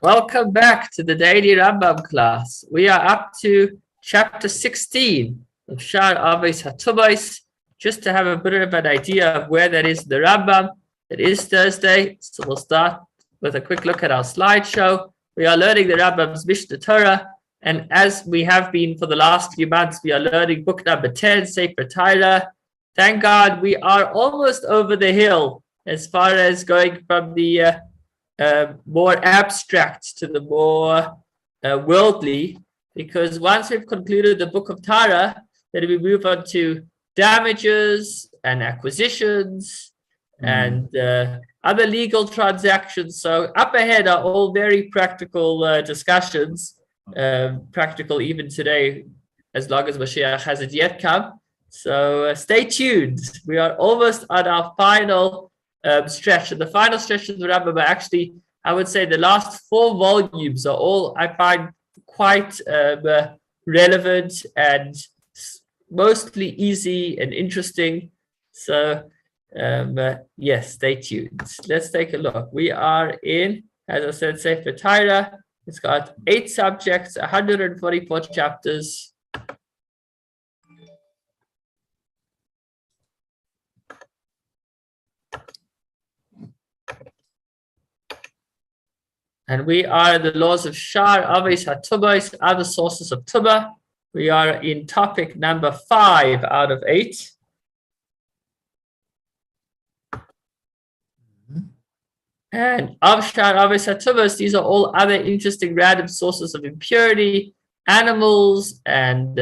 Welcome back to the daily Rambam class. We are up to chapter 16 of Shar Aves HaTubais. Just to have a bit of an idea of where that is in the Rambam. It is Thursday, so we'll start with a quick look at our slideshow. We are learning the Rambam's Mishnah Torah, and as we have been for the last few months, we are learning book number 10, Sefer Torah. Thank God we are almost over the hill as far as going from the more abstract to the more worldly, because once we've concluded the book of Torah, then we move on to damages and acquisitions and other legal transactions. So up ahead are all very practical discussions, practical even today, as long as Mashiach hasn't yet come. So stay tuned. We are almost on our final stretch. And the final stretch of the Rambam, actually, I would say the last 4 volumes are all, I find, quite relevant and mostly easy and interesting. So, yes, stay tuned. Let's take a look. We are in, as I said, Sefer Torah. It's got 8 subjects, 144 chapters. And we are the laws of Shar, Aves, HaTubais, other sources of Tubah. We are in topic number 5 out of 8. And of Shar, Aves, HaTubais, these are all other interesting random sources of impurity, animals and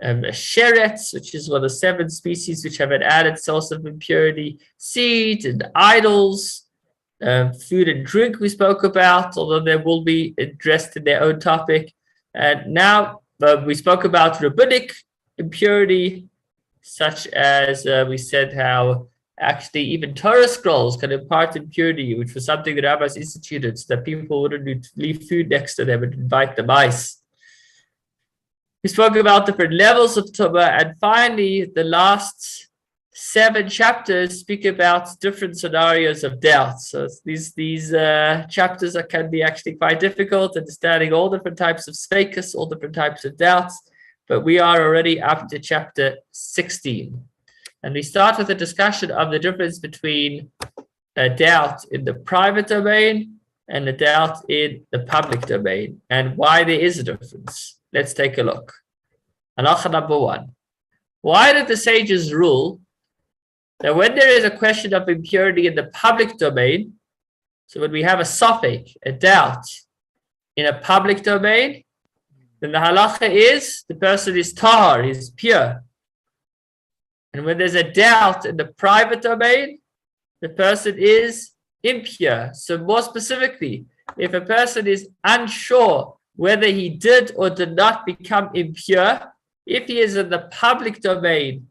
sherets, which is one of the 7 species which have an added source of impurity, seeds and idols. Food and drink we spoke about, although they will be addressed in their own topic. And now we spoke about rabbinic impurity, such as we said how actually even Torah scrolls can impart impurity, which was something that rabbis instituted so that people wouldn't leave food next to them and invite the mice. We spoke about different levels of Tubah, and finally the last 7 chapters speak about different scenarios of doubt. So these chapters can be actually quite difficult, understanding all different types of stakus, all different types of doubts. But we are already up to chapter 16. And we start with a discussion of the difference between a doubt in the private domain and a doubt in the public domain, and why there is a difference. Let's take a look. Halacha number 1. Why did the sages rule that when there is a question of impurity in the public domain, so when we have a safek, a doubt in a public domain, then the halacha is the person is tahar, is pure. And when there's a doubt in the private domain, the person is impure. So more specifically, if a person is unsure whether he did or did not become impure, if he is in the public domain,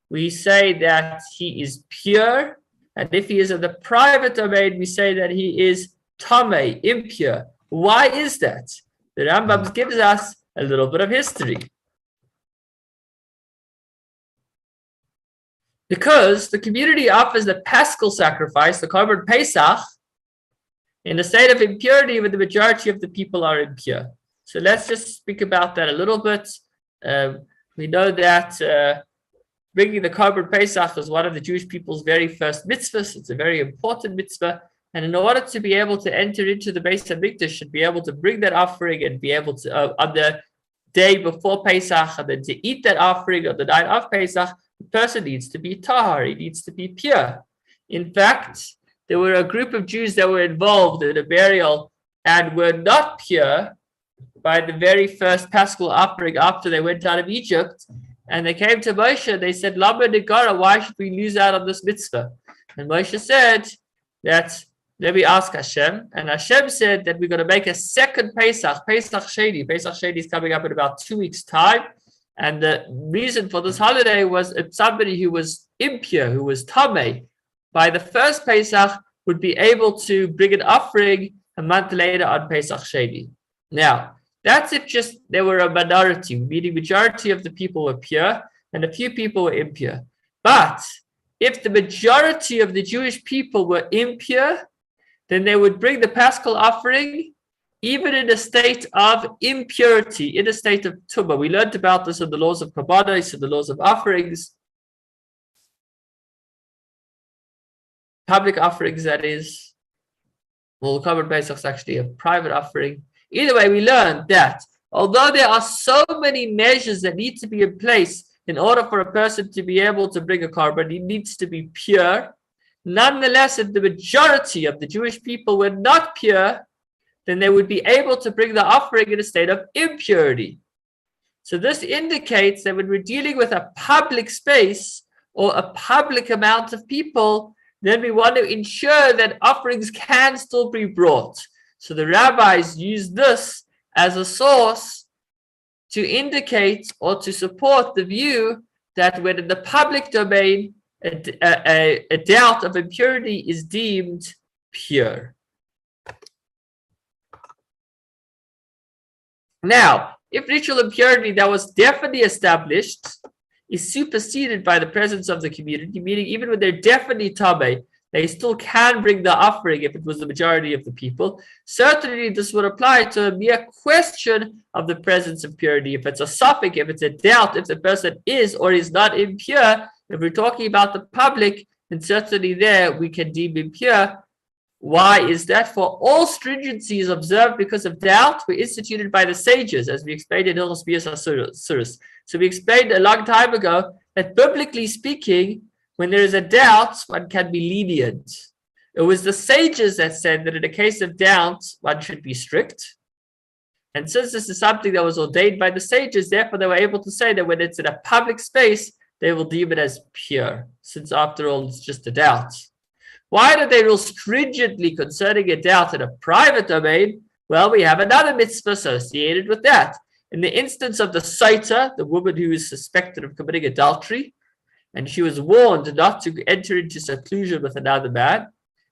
we say that he is pure, and if he is in the private domain, we say that he is tamei, impure. Why is that? The Rambam gives us a little bit of history. Because the community offers the paschal sacrifice, the Korban Pesach, in a state of impurity when the majority of the people are impure. So let's just speak about that a little bit. We know that bringing the Korban Pesach was one of the Jewish people's very first mitzvahs. It's a very important mitzvah. And in order to be able to enter into the Beis HaMikdash and be able to bring that offering and be able to, on the day before Pesach, and then to eat that offering on the night of Pesach, the person needs to be tahar, he needs to be pure. In fact, there were a group of Jews that were involved in a burial and were not pure by the very first paschal offering after they went out of Egypt. And they came to Moshe, they said, Lama Negara, why should we lose out on this mitzvah? And Moshe said that, let me ask Hashem. And Hashem said that we're going to make a second Pesach, Pesach Sheni. Pesach Sheni is coming up in about 2 weeks' time. And the reason for this holiday was if somebody who was impure, who was tamei, by the first Pesach would be able to bring an offering a month later on Pesach Sheni. Now, that's if just there were a minority, meaning majority of the people were pure and a few people were impure. But if the majority of the Jewish people were impure, then they would bring the paschal offering even in a state of impurity, in a state of tumah. We learned about this in the laws of Kabbalah, in the laws of offerings, public offerings, that is. Well, the Korban Pesach is actually a private offering. Either way, we learned that although there are so many measures that need to be in place in order for a person to be able to bring a korban, he needs to be pure. Nonetheless, if the majority of the Jewish people were not pure, then they would be able to bring the offering in a state of impurity. So this indicates that when we're dealing with a public space or a public amount of people, then we want to ensure that offerings can still be brought. So the rabbis use this as a source to indicate or to support the view that when in the public domain, a doubt of impurity is deemed pure. Now, if ritual impurity that was definitely established is superseded by the presence of the community, meaning even when they're definitely tameh, they still can bring the offering if it was the majority of the people. Certainly, this would apply to a mere question of the presence of purity. If it's a suffix, if it's a doubt, if the person is or is not impure, if we're talking about the public, then certainly there we can deem impure. Why is that? For all stringencies observed because of doubt were instituted by the sages, as we explained in Hilchos Bias HaSuros. So we explained a long time ago that biblically speaking, when there is a doubt, one can be lenient. It was the sages that said that in a case of doubt, one should be strict. And since this is something that was ordained by the sages, therefore they were able to say that when it's in a public space, they will deem it as pure, since after all, it's just a doubt. Why do they rule stringently concerning a doubt in a private domain? Well, we have another mitzvah associated with that. In the instance of the Saita, the woman who is suspected of committing adultery, and she was warned not to enter into seclusion with another man,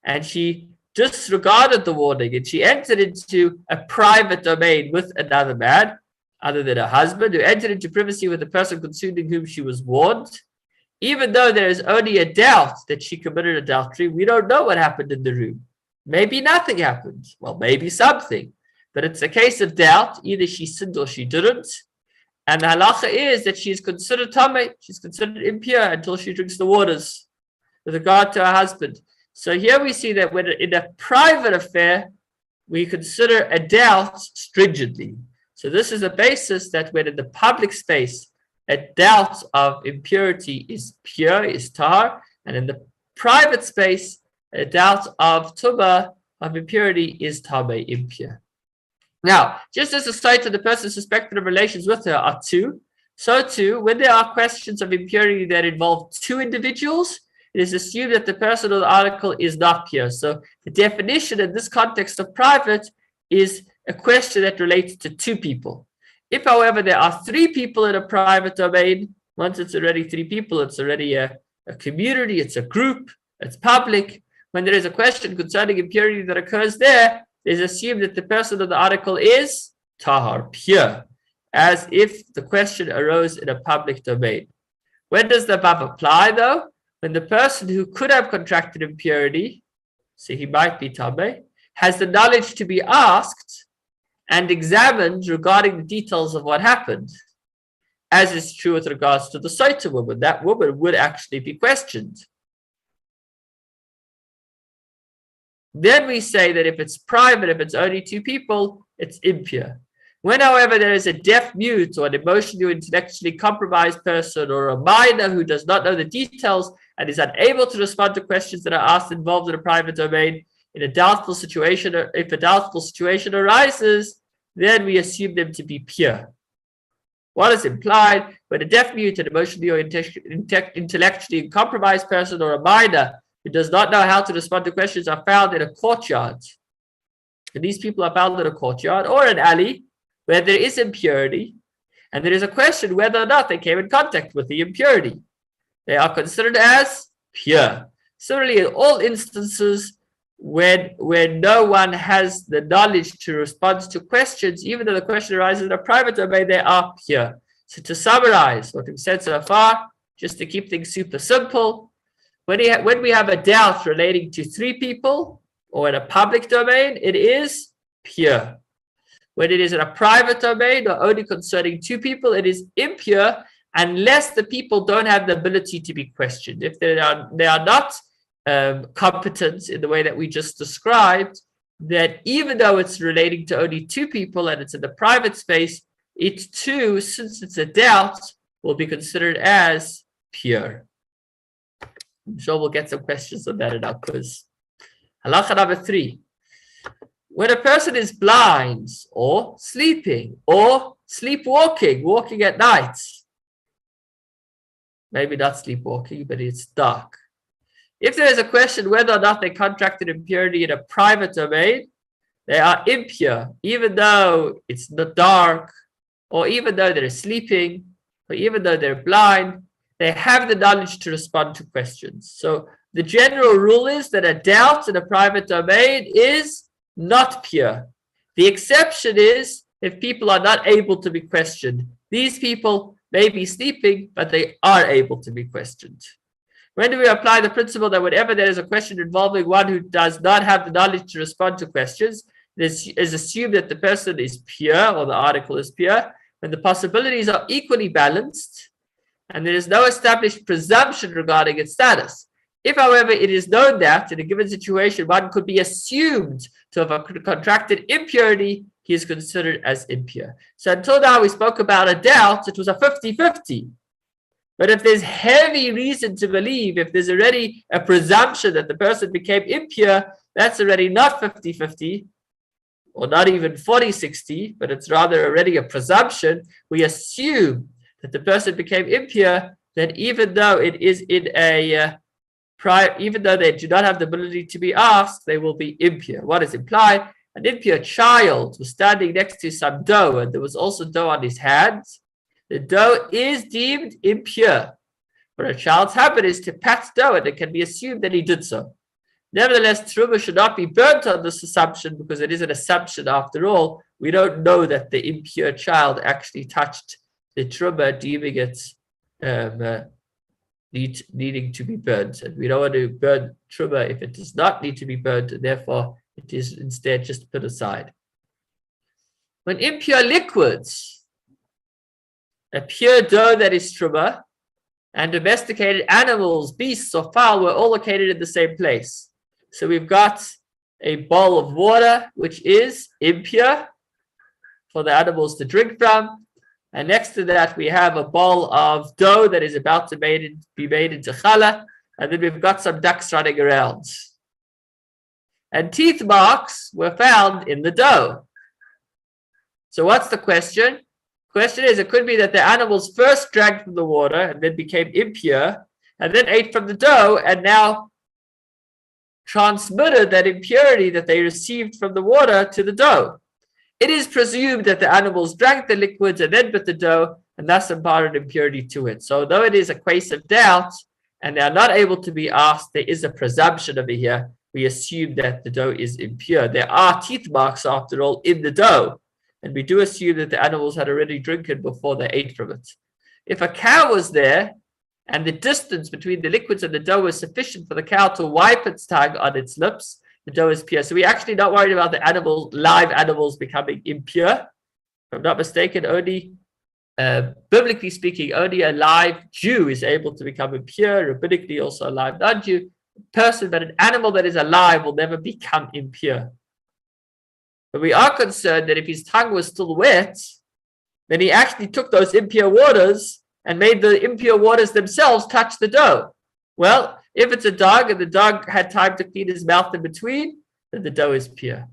and she disregarded the warning, and she entered into a private domain with another man, other than her husband, who entered into privacy with the person concerning whom she was warned. Even though there is only a doubt that she committed adultery, we don't know what happened in the room. Maybe nothing happened. Well, maybe something. But it's a case of doubt. Either she sinned or she didn't. And the halacha is that she is considered tameh, she's considered impure until she drinks the waters with regard to her husband. So here we see that when in a private affair, we consider a doubt stringently. So this is a basis that when in the public space, a doubt of impurity is pure, is tar, and in the private space, a doubt of tumah, of impurity, is tameh, impure. Now, just as a site of the person suspected of relations with her are two, so too, when there are questions of impurity that involve two individuals, it is assumed that the person or the article is not pure. So the definition in this context of private is a question that relates to two people. If, however, there are three people in a private domain, once it's already three people, it's already a community, it's a group, it's public. When there is a question concerning impurity that occurs there, it is assumed that the person of the article is tahar, pure, as if the question arose in a public domain. When does the bab apply, though? When the person who could have contracted impurity, so he might be tameh, has the knowledge to be asked and examined regarding the details of what happened, as is true with regards to the Saita woman. That woman would actually be questioned. Then we say that if it's private, if it's only two people, it's impure. When, however, there is a deaf mute or an emotionally or intellectually compromised person or a minor who does not know the details and is unable to respond to questions that are asked involved in a private domain, in a doubtful situation, or if a doubtful situation arises, then we assume them to be pure. What is implied? When a deaf mute, an emotionally or intellectually compromised person or a minor who does not know how to respond to questions are found in a courtyard, and these people are found in a courtyard or an alley where there is impurity, and there is a question whether or not they came in contact with the impurity, they are considered as pure. Similarly, in all instances when no one has the knowledge to respond to questions, even though the question arises in a private domain, they are pure. So to summarize what we've said so far, just to keep things super simple, when we have a doubt relating to three people or in a public domain, it is pure. When it is in a private domain or only concerning two people, it is impure unless the people don't have the ability to be questioned. If they are not competent in the way that we just described, that even though it's relating to only two people and it's in the private space, it too, since it's a doubt, will be considered as pure. I'm sure we'll get some questions on that in our quiz. Halacha number 3. When a person is blind or sleeping or sleepwalking, walking at night, maybe not sleepwalking, but it's dark. If there is a question whether or not they contracted impurity in a private domain, they are impure, even though it's not dark, or even though they're sleeping, or even though they're blind, they have the knowledge to respond to questions. So the general rule is that a doubt in a private domain is not pure. The exception is if people are not able to be questioned. These people may be sleeping, but they are able to be questioned. When do we apply the principle that whenever there is a question involving one who does not have the knowledge to respond to questions, it is assumed that the person is pure, or the article is pure, when the possibilities are equally balanced and there is no established presumption regarding its status. If, however, it is known that in a given situation one could be assumed to have contracted impurity, he is considered as impure. So until now we spoke about a doubt, it was a 50-50. But if there's heavy reason to believe, if there's already a presumption that the person became impure, that's already not 50-50, or not even 40-60, but it's rather already a presumption. We assume that the person became impure, that even though it is in a even though they do not have the ability to be asked, they will be impure. What is implied? An impure child was standing next to some dough, and there was also dough on his hands. The dough is deemed impure. For a child's habit is to pat dough, and it can be assumed that he did so. Nevertheless, truma should not be burnt on this assumption, because it is an assumption after all. We don't know that the impure child actually touched the truma, deeming it needing to be burnt. And we don't want to burn truma if it does not need to be burnt, and therefore it is instead just put aside. When impure liquids, a pure dough that is truma, and domesticated animals, beasts, or fowl were all located in the same place. So we've got a bowl of water, which is impure for the animals to drink from. And next to that, we have a bowl of dough that is about to be made into challah. And then we've got some ducks running around. And teeth marks were found in the dough. So what's the question? Question is, it could be that the animals first drank from the water and then became impure, and then ate from the dough, and now transmitted that impurity that they received from the water to the dough. It is presumed that the animals drank the liquids and then put the dough, and thus imparted impurity to it. So though it is a case of doubt, and they are not able to be asked, there is a presumption over here. We assume that the dough is impure. There are teeth marks, after all, in the dough. And we do assume that the animals had already drinking before they ate from it. If a cow was there, and the distance between the liquids and the dough was sufficient for the cow to wipe its tongue on its lips, the dough is pure. So we're actually not worried about the live animals becoming impure. If I'm not mistaken, only, biblically speaking, only a live Jew is able to become impure. Rabbinically, also a live non-Jew person, but an animal that is alive will never become impure. But we are concerned that if his tongue was still wet, then he actually took those impure waters and made the impure waters themselves touch the dough. Well, if it's a dog and the dog had time to clean his mouth in between, then the dough is pure.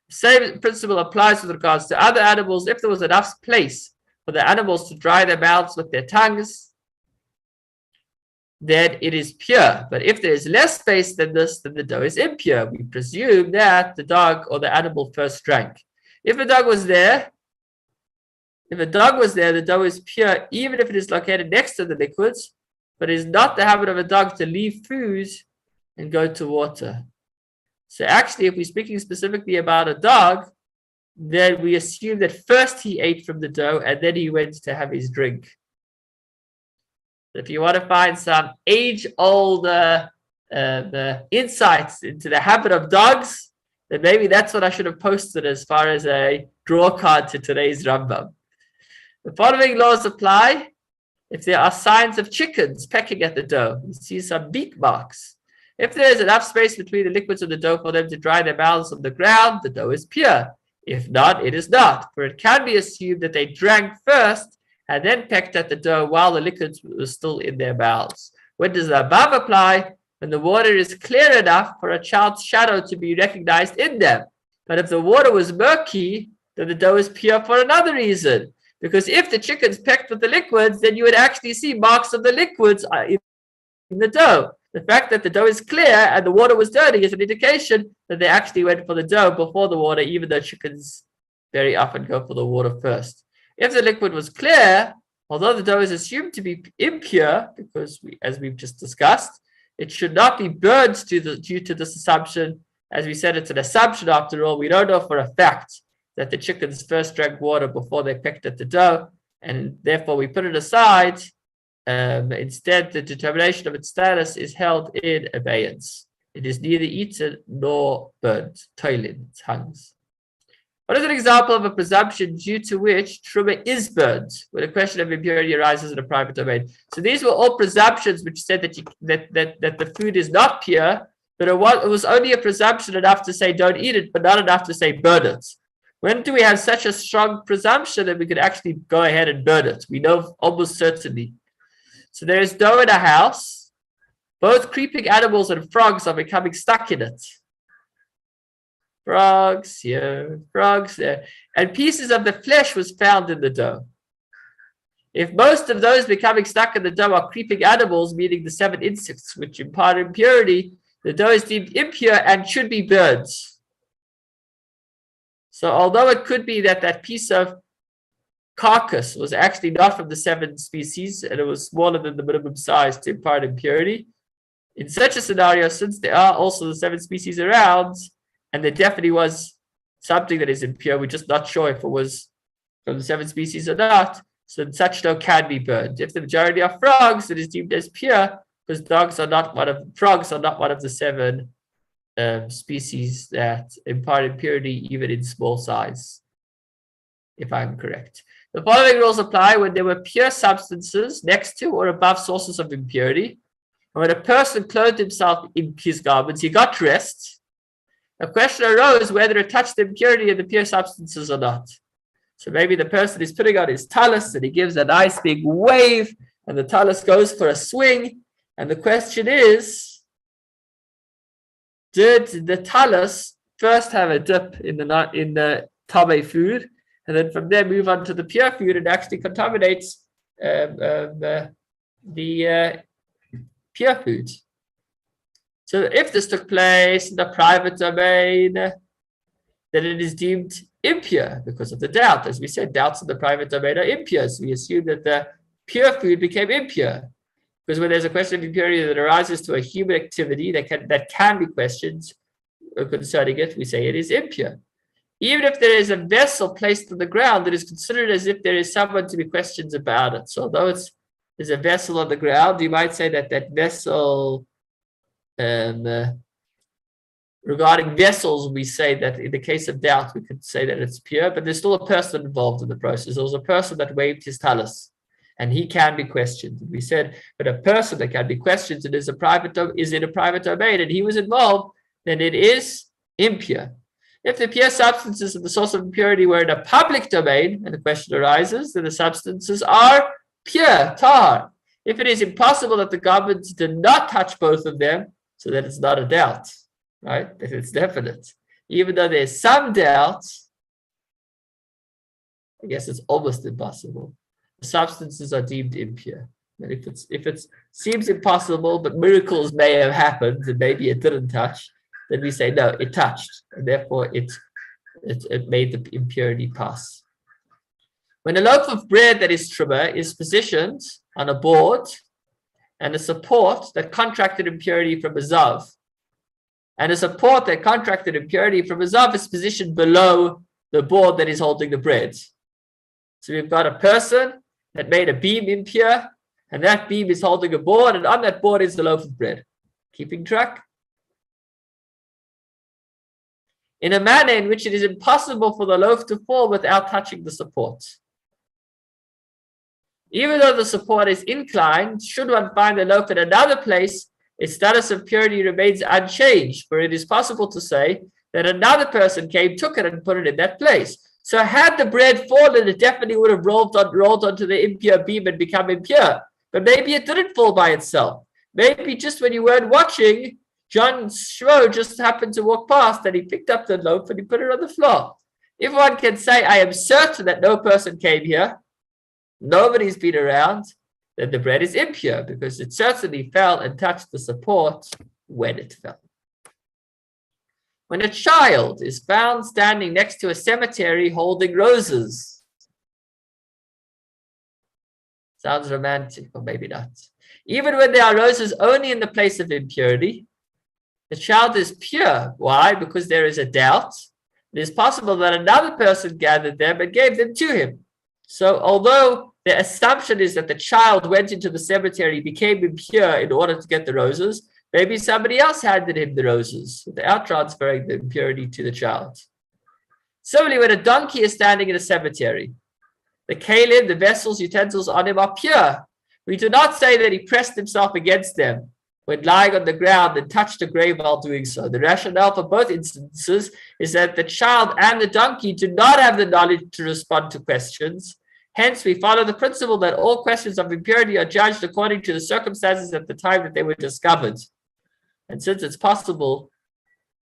The same principle applies with regards to other animals. If there was enough place for the animals to dry their mouths with their tongues, then it is pure. But if there is less space than this, then the dough is impure. We presume that the dog or the animal first drank. If a dog was there, the dough is pure, even if it is located next to the liquids, but it is not the habit of a dog to leave food and go to water. So actually, if we're speaking specifically about a dog, then we assume that first he ate from the dough and then he went to have his drink. If you want to find some age-old insights into the habit of dogs, then maybe that's what I should have posted as far as a draw card to today's Rambam. The following laws apply if there are signs of chickens pecking at the dough. You see some beak marks. If there is enough space between the liquids of the dough for them to dry their mouths on the ground, the dough is pure. If not, it is not, for it can be assumed that they drank first and then pecked at the dough while the liquids were still in their mouths. When does the above apply? When the water is clear enough for a child's shadow to be recognized in them. But if the water was murky, then the dough is pure for another reason. Because if the chickens pecked with the liquids, then you would actually see marks of the liquids in the dough. The fact that the dough is clear and the water was dirty is an indication that they actually went for the dough before the water, even though chickens very often go for the water first. If the liquid was clear, although the dough is assumed to be impure, because as we've just discussed, it should not be burned due to this assumption. As we said, it's an assumption after all. We don't know for a fact that the chickens first drank water before they pecked at the dough, and therefore we put it aside. Instead, the determination of its status is held in abeyance. It is neither eaten nor burnt. Toilin, it hangs. What is an example of a presumption due to which truma is burnt when a question of impurity arises in a private domain? So these were all presumptions which said that the food is not pure, but it was only a presumption enough to say don't eat it, but not enough to say burn it. When do we have such a strong presumption that we could actually go ahead and burn it? We know almost certainly. So there is dough in a house. Both creeping animals and frogs are becoming stuck in it. Frogs here, frogs there. And pieces of the flesh was found in the dough. If most of those becoming stuck in the dough are creeping animals, meaning the 7 insects which impart impurity, the dough is deemed impure and should be burned. So although it could be that that piece of carcass was actually not from the 7 species and it was smaller than the minimum size to impart impurity, in such a scenario, since there are also the 7 species around, and there definitely was something that is impure, we're just not sure if it was from the 7 species or not, so such dough can be burned. If the majority are frogs, it is deemed as pure, because frogs are not one of the 7 species that impart impurity even in small size, if I'm correct. The following rules apply when there were pure substances next to or above sources of impurity. And when a person clothed himself in his garments, he got dressed. A question arose whether it touched the impurity of the pure substances or not. So maybe the person is putting on his talus and he gives a nice big wave and the talus goes for a swing. And the question is, did the talus first have a dip in the tame food, and then from there move on to the pure food and actually contaminates the pure food? So if this took place in the private domain, then it is deemed impure because of the doubt. As we said, doubts in the private domain are impure. So we assume that the pure food became impure. Because when there's a question of impurity that arises to a human activity that can be questioned concerning it, we say it is impure. Even if there is a vessel placed on the ground, it is considered as if there is someone to be questioned about it. So although there's a vessel on the ground, you might say that that vessel, regarding vessels, we say that in the case of doubt, we could say that it's pure, but there's still a person involved in the process. There was a person that waved his talus, and he can be questioned. We said, but a person that can be questioned and is in a private domain, and he was involved, then it is impure. If the pure substances and the source of impurity were in a public domain, and the question arises, then the substances are pure, tahar. If it is impossible that the garments did not touch both of them, so that it's not a doubt, right? That it's definite. Even though there's some doubt, I guess it's almost impossible. The substances are deemed impure. And if it seems impossible, but miracles may have happened, and maybe it didn't touch, then we say, no, it touched, and therefore it made the impurity pass. When a loaf of bread that is truma is positioned on a board and a support that contracted impurity from a zav, and a support that contracted impurity from a zav is positioned below the board that is holding the bread. So we've got a person that made a beam impure, and that beam is holding a board, and on that board is the loaf of bread. Keeping track? in a manner in which it is impossible for the loaf to fall without touching the support. Even though the support is inclined, should one find the loaf in another place, its status of purity remains unchanged, for it is possible to say that another person came, took it, and put it in that place. So had the bread fallen, it definitely would have rolled onto the impure beam and become impure. But maybe it didn't fall by itself. Maybe just when you weren't watching, John Shmo just happened to walk past and he picked up the loaf and he put it on the floor. If one can say, I am certain that no person came here, nobody's been around, then the bread is impure because it certainly fell and touched the support when it fell. When a child is found standing next to a cemetery holding roses. Sounds romantic, or maybe not. Even when there are roses only in the place of impurity, the child is pure. Why? Because there is a doubt. It is possible that another person gathered them and gave them to him. So although the assumption is that the child went into the cemetery, became impure in order to get the roses, maybe somebody else handed him the roses without transferring the impurity to the child. Similarly, when a donkey is standing in a cemetery, the kalim, the vessels, utensils on him are pure. We do not say that he pressed himself against them when lying on the ground and touched the grave while doing so. The rationale for both instances is that the child and the donkey do not have the knowledge to respond to questions. Hence, we follow the principle that all questions of impurity are judged according to the circumstances at the time that they were discovered. And since it's possible,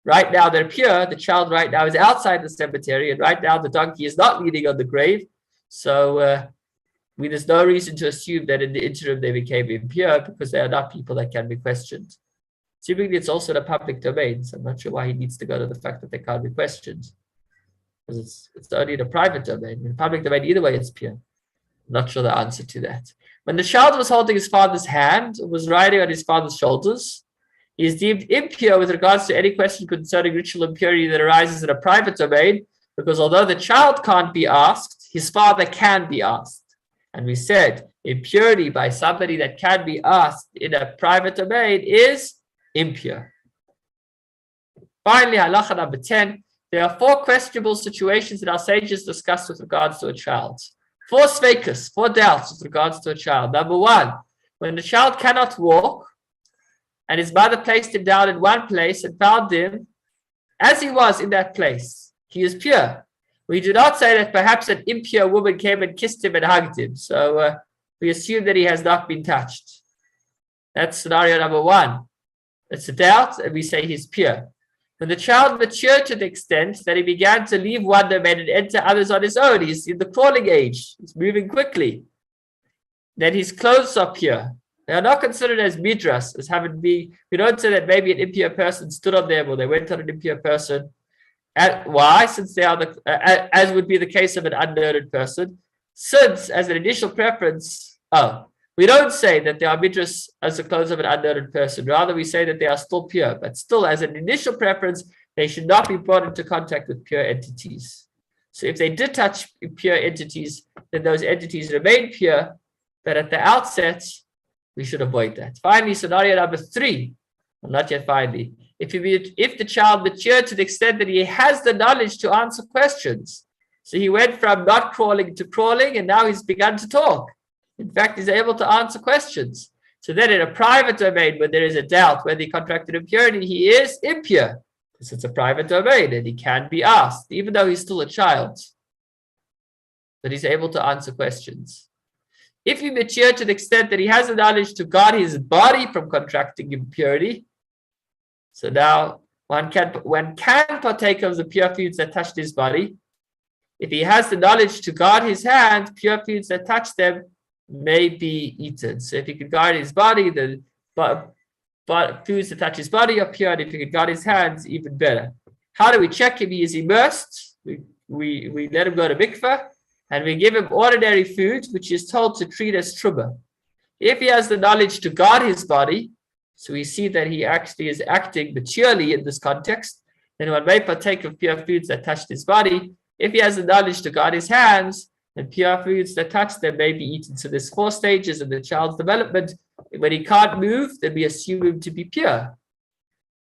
right now they're pure, the child right now is outside the cemetery, and right now the donkey is not leaning on the grave. So there's no reason to assume that in the interim they became impure because they are not people that can be questioned. Typically, it's also the public domain, so I'm not sure why he needs to go to the fact that they can't be questioned. Because it's only the private domain. In the public domain, either way, it's pure. I'm not sure the answer to that. When the child was holding his father's hand, or was riding on his father's shoulders, he is deemed impure with regards to any question concerning ritual impurity that arises in a private domain, because although the child can't be asked, his father can be asked. And we said impurity by somebody that can be asked in a private domain is impure. Finally, halacha number 10. There are 4 questionable situations that our sages discuss with regards to a child. 4 sveikas, 4 doubts with regards to a child. Number 1, when the child cannot walk and his mother placed him down in one place and found him as he was in that place, he is pure. We do not say that perhaps an impure woman came and kissed him and hugged him. So we assume that he has not been touched. That's scenario number 1. It's a doubt, and we say he's pure. When the child matured to the extent that he began to leave one domain and enter others on his own, he's in the crawling age, he's moving quickly, then his clothes are pure. They are not considered as midras, as having been, we don't say that maybe an impure person stood on them or they went on an impure person. Why? Since they are as would be the case of an unlearned person. Since, as an initial preference, we don't say that they are midras as the clothes of an unlearned person. Rather, we say that they are still pure. But still, as an initial preference, they should not be brought into contact with pure entities. So if they did touch pure entities, then those entities remain pure. But at the outset, we should avoid that. Finally, scenario number 3. Well, not yet finally. If the child matured to the extent that he has the knowledge to answer questions. So he went from not crawling to crawling, and now he's begun to talk. In fact, he's able to answer questions. So then in a private domain, when there is a doubt whether he contracted impurity, he is impure. Because it's a private domain and he can be asked, even though he's still a child. But he's able to answer questions. If he matured to the extent that he has the knowledge to guard his body from contracting impurity, so now one can partake of the pure foods that touched his body. If he has the knowledge to guard his hand, pure foods that touch them may be eaten. So if he can guard his body, the foods that touch his body are pure, and if he can guard his hands, even better. How do we check if he is immersed? We let him go to mikveh, and we give him ordinary food, which is told to treat as truma. If he has the knowledge to guard his body, so we see that he actually is acting maturely in this context, then one may partake of pure foods that touched his body. If he has the knowledge to guard his hands, then pure foods that touch them may be eaten. So there's 4 stages in the child's development. When he can't move, then we assume him to be pure.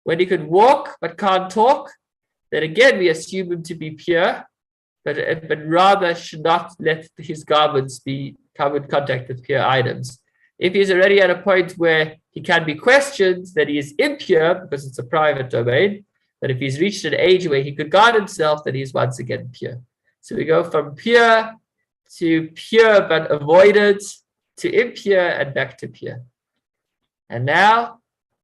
When he can walk but can't talk, then again we assume him to be pure, but rather should not let his garments come in contact with pure items. If he's already at a point where he can be questioned, then he is impure because it's a private domain. But if he's reached an age where he could guard himself, then he's once again pure. So we go from pure to pure but avoided to impure and back to pure. And now